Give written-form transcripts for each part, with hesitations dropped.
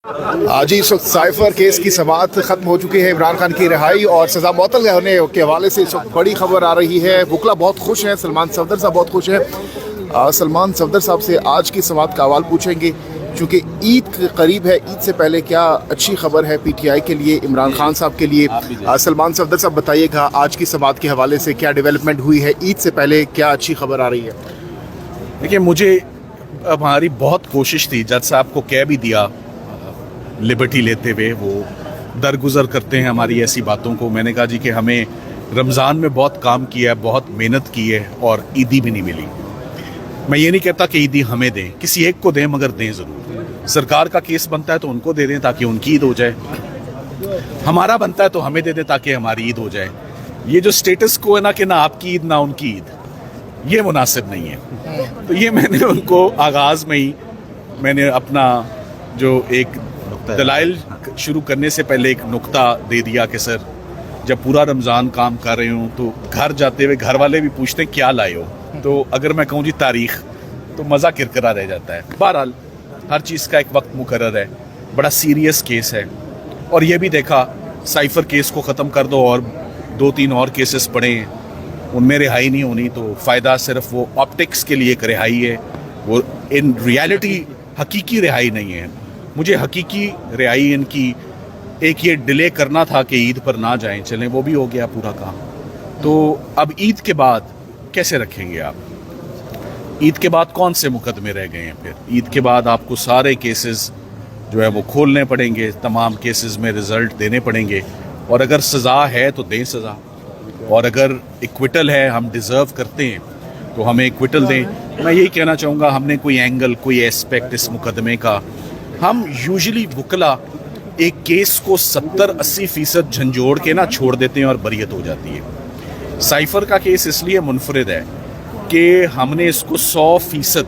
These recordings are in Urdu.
آج ہی اس وقت سائفر کیس کی سماعت ختم ہو چکی ہے. عمران خان کی رہائی اور سزا معطل ہونے کے حوالے سے اس وقت بڑی خبر آ رہی ہے. وکلا بہت خوش ہیں, سلمان صفدر صاحب بہت خوش ہیں. سلمان صفدر صاحب سے آج کی سماعت کا احوال پوچھیں گے, چونکہ عید قریب ہے. عید سے پہلے کیا اچھی خبر ہے پی ٹی آئی کے لیے, عمران خان صاحب کے لیے؟ سلمان صفدر صاحب بتائیے گا آج کی سماعت کے حوالے سے کیا ڈیولپمنٹ ہوئی ہے, عید سے پہلے کیا اچھی خبر آ رہی ہے؟ دیکھیے, مجھے ہماری بہت کوشش تھی, جج صاحب کو کہہ بھی دیا لبرٹی لیتے ہوئے, وہ درگزر کرتے ہیں ہماری ایسی باتوں کو. میں نے کہا جی کہ ہمیں رمضان میں بہت کام کیا ہے, بہت محنت کی ہے اور عیدی بھی نہیں ملی. میں یہ نہیں کہتا کہ عیدی ہمیں دیں, کسی ایک کو دیں, مگر دیں ضرور. سرکار کا کیس بنتا ہے تو ان کو دے دیں تاکہ ان کی عید ہو جائے, ہمارا بنتا ہے تو ہمیں دے دیں تاکہ ہماری عید ہو جائے. یہ جو سٹیٹس کو ہے نا کہ نہ آپ کی عید نہ ان کی عید, یہ مناسب نہیں ہے. تو یہ میں نے ان کو آغاز میں ہی میں نے اپنا جو ایک دلائل شروع کرنے سے پہلے ایک نقطہ دے دیا کہ سر جب پورا رمضان کام کر رہے ہوں تو گھر جاتے ہوئے گھر والے بھی پوچھتے ہیں کیا لائے ہو, تو اگر میں کہوں جی تاریخ تو مزہ کرکرا رہ جاتا ہے. بہرحال ہر چیز کا ایک وقت مقرر ہے, بڑا سیریس کیس ہے. اور یہ بھی دیکھا سائفر کیس کو ختم کر دو اور 2-3 اور کیسز پڑے ہیں, ان میں رہائی نہیں ہونی, تو فائدہ صرف وہ آپٹکس کے لیے ایک رہائی ہے, وہ ان ریالٹی حقیقی رہائی نہیں ہے. مجھے حقیقی رہائی ان کی ایک یہ ڈیلے کرنا تھا کہ عید پر نہ جائیں, چلیں وہ بھی ہو گیا پورا کام. تو اب عید کے بعد کیسے رکھیں گے آپ؟ عید کے بعد کون سے مقدمے رہ گئے ہیں؟ پھر عید کے بعد آپ کو سارے کیسز جو ہے وہ کھولنے پڑیں گے, تمام کیسز میں رزلٹ دینے پڑیں گے. اور اگر سزا ہے تو دیں سزا, اور اگر ایکویٹل ہے, ہم ڈیزرو کرتے ہیں تو ہمیں ایکویٹل دیں. میں یہی کہنا چاہوں گا, ہم نے کوئی اینگل, کوئی ایسپیکٹ اس مقدمے کا, ہم یوزلی وکلا ایک کیس کو 70-80% جھنجھوڑ کے نہ چھوڑ دیتے ہیں اور بریت ہو جاتی ہے. سائفر کا کیس اس لیے منفرد ہے کہ ہم نے اس کو 100%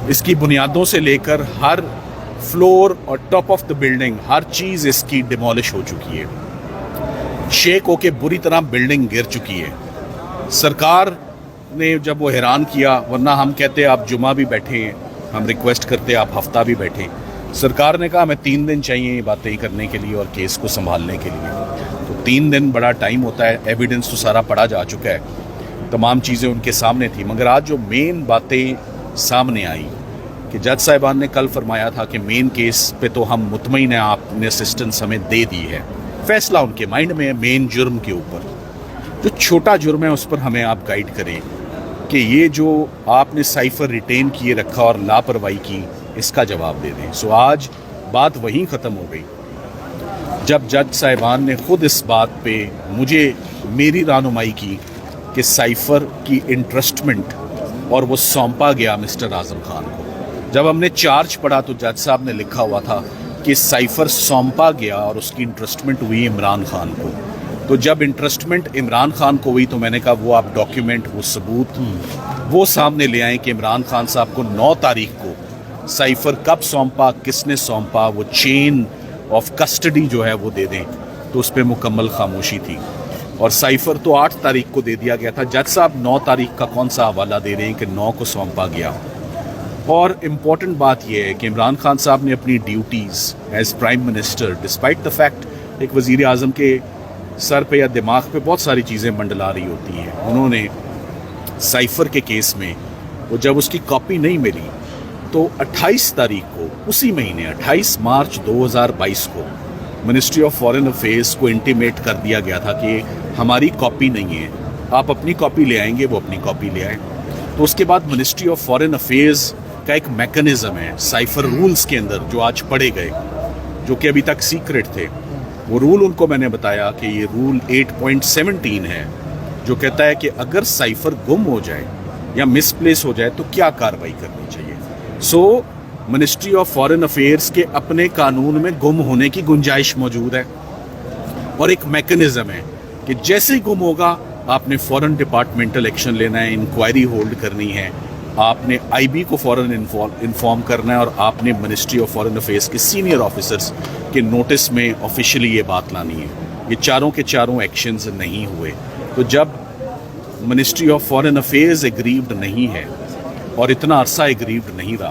اس کی بنیادوں سے لے کر ہر فلور اور ٹاپ آف دا بلڈنگ ہر چیز اس کی ڈیمولش ہو چکی ہے. شیک ہو کے بری طرح بلڈنگ گر چکی ہے. سرکار نے جب وہ حیران کیا, ورنہ ہم کہتے آپ جمعہ بھی بیٹھے ہیں, ہم ریکویسٹ کرتے آپ ہفتہ بھی بیٹھیں. سرکار نے کہا ہمیں 3 دن چاہیے یہ باتیں کرنے کے لیے اور کیس کو سنبھالنے کے لیے. تو 3 دن بڑا ٹائم ہوتا ہے, ایویڈنس تو سارا پڑھا جا چکا ہے, تمام چیزیں ان کے سامنے تھی. مگر آج جو مین باتیں سامنے آئی کہ جج صاحبان نے کل فرمایا تھا کہ مین کیس پہ تو ہم مطمئن ہیں, آپ نے اسسٹنس ہمیں دے دی ہے, فیصلہ ان کے مائنڈ میں ہے. مین جرم کے اوپر جو چھوٹا جرم ہے اس پر ہمیں آپ گائیڈ کریں کہ یہ جو آپ نے سائفر ریٹین کیے رکھا اور لاپرواہی کی, اس کا جواب دے دیں. سو آج بات وہیں ختم ہو گئی جب جج صاحبان نے خود اس بات پہ مجھے میری رہنمائی کی کہ سائفر کی انٹرسٹمنٹ اور وہ سونپا گیا مسٹر اعظم خان کو. جب ہم نے چارج پڑھا تو جج صاحب نے لکھا ہوا تھا کہ سائفر سونپا گیا اور اس کی انٹرسٹمنٹ ہوئی عمران خان کو. تو جب انٹرسٹمنٹ عمران خان کو ہوئی تو میں نے کہا وہ آپ ڈاکیومنٹ, وہ ثبوت وہ سامنے لے آئیں کہ عمران خان صاحب کو 9 تاریخ کو سائفر کب سونپا, کس نے سونپا, وہ چین آف کسٹڈی جو ہے وہ دے دیں. تو اس پہ مکمل خاموشی تھی. اور سائفر تو 8 تاریخ کو دے دیا گیا تھا. جج صاحب 9 تاریخ کا کون سا حوالہ دے رہے ہیں کہ 9 کو سونپا گیا. اور امپورٹنٹ بات یہ ہے کہ عمران خان صاحب نے اپنی duties as prime minister, despite the fact ایک وزیر اعظم کے سر پہ یا دماغ پہ بہت ساری چیزیں منڈلا رہی ہوتی ہیں, انہوں نے سائفر کے کیس میں وہ جب اس کی کاپی نہیں ملی تو 28 تاریخ کو اسی مہینے 28 مارچ 2022 کو منسٹری آف فارن افیئرس کو انٹیمیٹ کر دیا گیا تھا کہ ہماری کاپی نہیں ہے, آپ اپنی کاپی لے آئیں گے. وہ اپنی کاپی لے آئیں. تو اس کے بعد منسٹری آف فارن افیئرس کا ایک میکنزم ہے سائفر رولز کے اندر جو آج پڑھے گئے, جو کہ ابھی تک سیکرٹ تھے. وہ رول ان کو میں نے بتایا کہ یہ رول 8.17 ہے جو کہتا ہے کہ اگر سائفر گم ہو جائے یا مس پلیس ہو جائے تو کیا کارروائی کرنی چاہیے. سو منسٹری آف فارن افیئرس کے اپنے قانون میں گم ہونے کی گنجائش موجود ہے, اور ایک میکنزم ہے کہ جیسے ہی گم ہوگا آپ نے فوراً ڈپارٹمنٹل ایکشن لینا ہے, انکوائری ہولڈ کرنی ہے, آپ نے آئی بی کو فوراً انفارم کرنا ہے, اور آپ نے منسٹری آف فارن افیئرس کے سینئر آفیسرز کے نوٹس میں آفیشلی یہ بات لانی ہے. یہ چاروں کے چاروں ایکشنز نہیں ہوئے. تو جب منسٹری آف فارن افیئرز ایگریوڈ نہیں ہے اور اتنا عرصہ ایگریوڈ نہیں رہا,